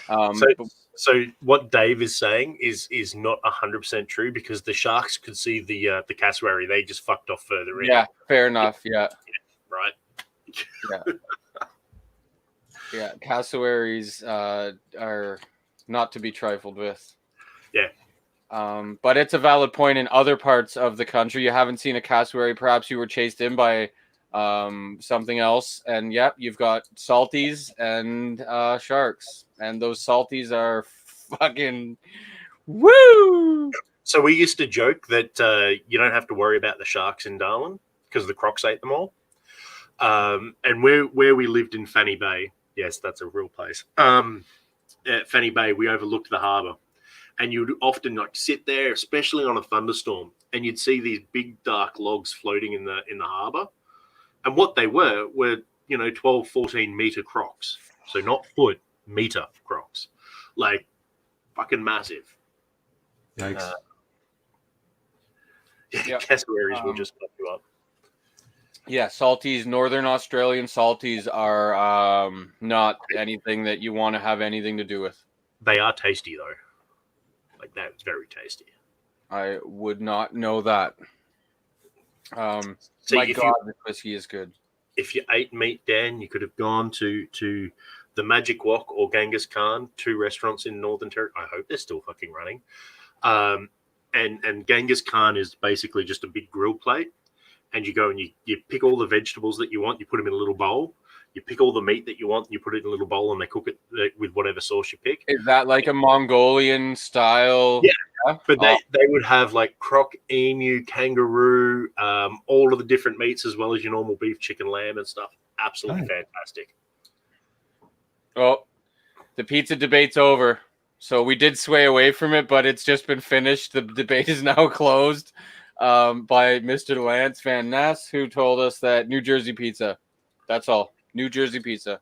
So what Dave is saying is not 100% true, because the sharks could see the cassowary. They just fucked off further in. Yeah, fair enough. Yeah. Right. Yeah. Yeah, cassowaries are not to be trifled with. Yeah. But it's a valid point. In other parts of the country, you haven't seen a cassowary. Perhaps you were chased in by something else, and you've got salties and sharks, and those salties are fucking woo. So we used to joke that you don't have to worry about the sharks in Darwin because the crocs ate them all. And where we lived in Fanny Bay, yes, that's a real place. At Fanny Bay, we overlooked the harbour. And you'd often like sit there, especially on a thunderstorm, and you'd see these big dark logs floating in the harbour. And what they were 12, 14 meter crocs. So not foot, meter crocs. Like fucking massive. Yikes. Cassowaries will just fuck you up. Yeah, salties, Northern Australian salties are not anything that you want to have anything to do with. They are tasty though. Like that, it's very tasty. I would not know that. My God, the whiskey is good. If you ate meat, Dan, you could have gone to the Magic Wok or Genghis Khan, 2 restaurants in Northern Territory. I hope they're still fucking running. And Genghis Khan is basically just a big grill plate, and you go and you pick all the vegetables that you want, you put them in a little bowl. You pick all the meat that you want, and you put it in a little bowl, and they cook it with whatever sauce you pick. Is that like a Mongolian style? Yeah, but they would have like croc, emu, kangaroo, all of the different meats, as well as your normal beef, chicken, lamb, and stuff. Absolutely fantastic. Well, the pizza debate's over. So we did sway away from it, but it's just been finished. The debate is now closed by Mr. Lance Van Ness, who told us that New Jersey pizza. That's all. New Jersey pizza.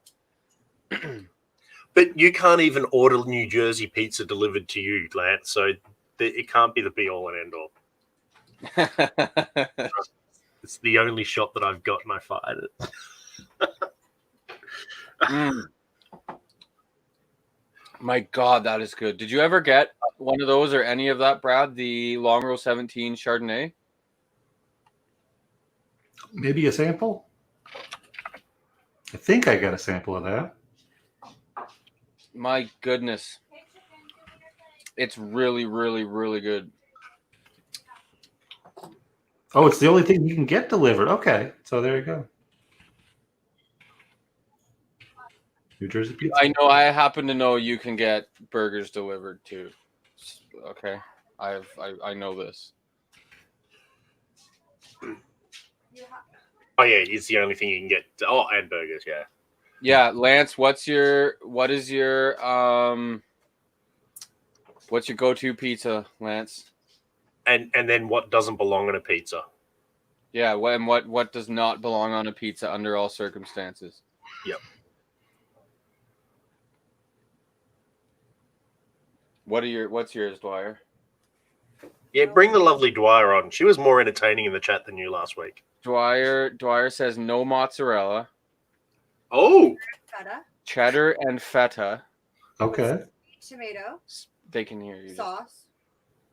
But you can't even order New Jersey pizza delivered to you, Lance. So it can't be the be-all and end-all. It's the only shot that I've got, and I fired it. My God, that is good. Did you ever get one of those or any of that, Brad? The Long Row 17 Chardonnay? Maybe a sample? I think I got a sample of that. My goodness. It's really, really, really good. Oh, it's the only thing you can get delivered. Okay, so there you go. New Jersey pizza. I know. I happen to know you can get burgers delivered too. Okay, I know this. Oh yeah, it's the only thing you can get. Oh, and burgers, yeah. Yeah, Lance, what's your go-to pizza, Lance? And then what doesn't belong on a pizza? Yeah, what does not belong on a pizza under all circumstances? Yep. What's yours, Dwyer? Yeah, bring the lovely Dwyer on. She was more entertaining in the chat than you last week. Dwyer says no mozzarella. Oh, Feta, cheddar and feta. Okay. tomato, They can hear you. sauce,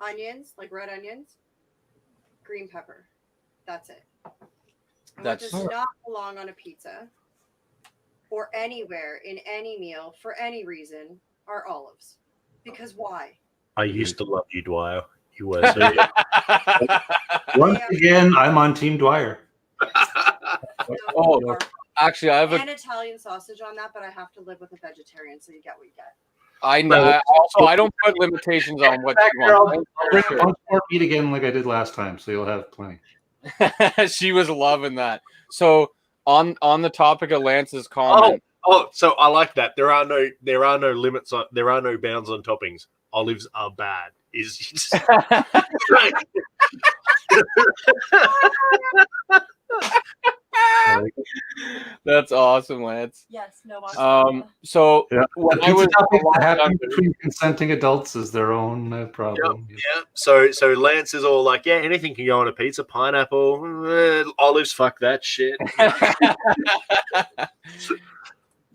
onions, like red onions, green pepper. That's it. And what does not belong on a pizza or anywhere in any meal for any reason are olives. Because why? I used to love you, Dwyer. You were so Once again, I'm on Team Dwyer. Oh, actually, I have an Italian sausage on that, but I have to live with a vegetarian, so you get what you get. I know. Also, I don't put limitations on what you want. I'll bring a bunch more meat again, like I did last time, so you'll have plenty. She was loving that. So on the topic of Lance's comment. Oh, so I like that. There are no limits on. There are no bounds on toppings. Olives are bad. Is just... That's awesome, Lance. Yes, no. So yeah. when I was happening between consenting adults is their own problem. Yeah. So Lance is all like, yeah, anything can go on a pizza. Pineapple, olives. Fuck that shit.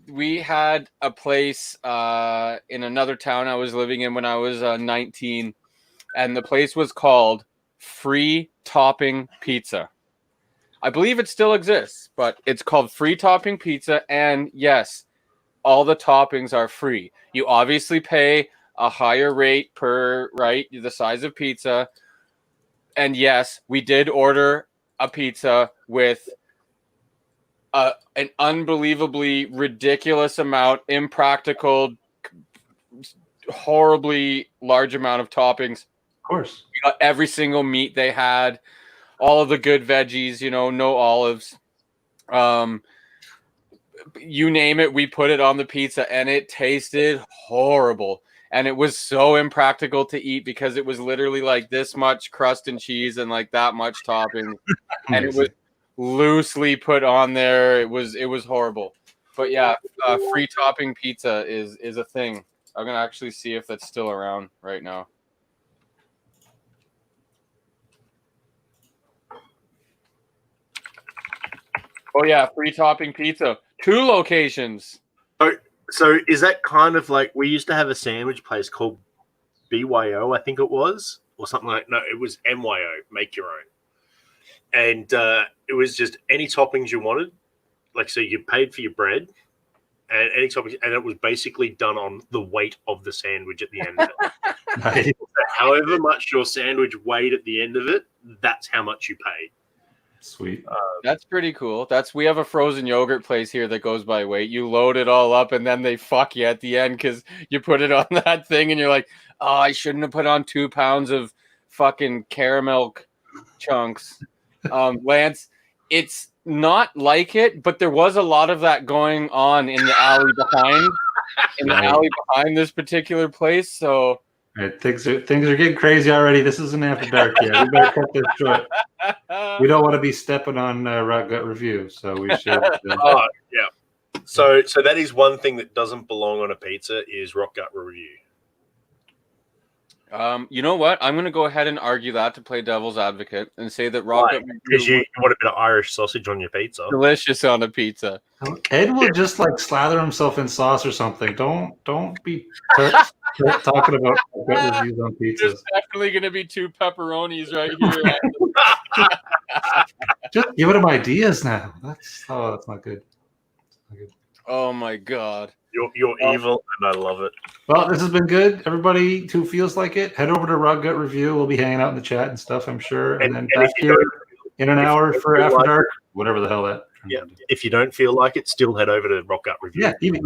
We had a place in another town I was living in when I was 19, and the place was called Free Topping Pizza. I believe it still exists, but it's called Free Topping Pizza, and yes, all the toppings are free. You obviously pay a higher rate per, right, the size of pizza, and yes, we did order a pizza with an unbelievably ridiculous amount, impractical, horribly large amount of toppings. Of course. We got every single meat they had, all of the good veggies, no olives. You name it, we put it on the pizza, and it tasted horrible. And it was so impractical to eat because it was literally like this much crust and cheese and like that much topping. And it was loosely put on there. It was horrible. But yeah, free topping pizza is a thing. I'm gonna actually see if that's still around right now. Oh yeah, free topping pizza. 2 locations. So is that kind of like, we used to have a sandwich place called BYO, I think it was, or something like, no, it was MYO, make your own. And it was just any toppings you wanted. Like, so you paid for your bread and any toppings, and it was basically done on the weight of the sandwich at the end of it. Nice. So however much your sandwich weighed at the end of it, that's how much you paid. Sweet. That's pretty cool. We have a frozen yogurt place here that goes by weight. You load it all up and then they fuck you at the end because you put it on that thing and you're like, oh, I shouldn't have put on 2 pounds of fucking caramel chunks. Lance, it's not like it, but there was a lot of that going on in the alley behind this particular place. So right, things are getting crazy already. This isn't after dark yet. We better cut this short. We don't want to be stepping on Rock Gut Review, so we should. Oh yeah. So that is one thing that doesn't belong on a pizza is Rock Gut Review. You know what? I'm going to go ahead and argue that to play devil's advocate and say that Rock Gut Review, because you want a bit of Irish sausage on your pizza. Delicious on a pizza. Ed will just like slather himself in sauce or something. Don't be talking about gut reviews on pizzas. There's definitely going to be 2 pepperonis right here. Just giving him ideas now. That's not good. Oh my god. You're evil, and I love it. Well, this has been good. Everybody who feels like it, head over to Rock Gut Review. We'll be hanging out in the chat and stuff, I'm sure. And then back here in an hour for After Dark, whatever the hell that. Yeah. If you don't feel like it, still head over to Rock Gut Review. Yeah, even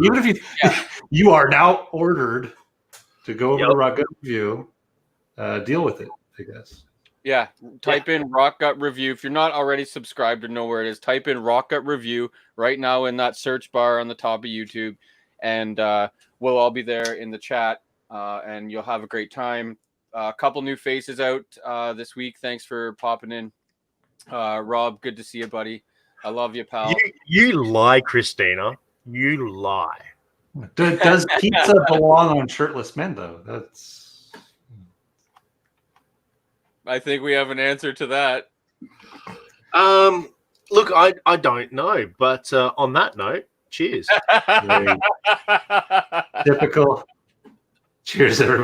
if you are now ordered to go over to Rock Gut Review, deal with it, I guess. Yeah, type in Rock Gut Review. If you're not already subscribed or know where it is, type in Rock Gut Review right now in that search bar on the top of YouTube, and we'll all be there in the chat, and you'll have a great time. A couple new faces out this week. Thanks for popping in. Rob, good to see you, buddy. I love you, pal. You lie, Christina. You lie. Does pizza belong on shirtless men, though? That's. I think we have an answer to that. Look, I don't know, but on that note, cheers. Typical. Cheers, everybody.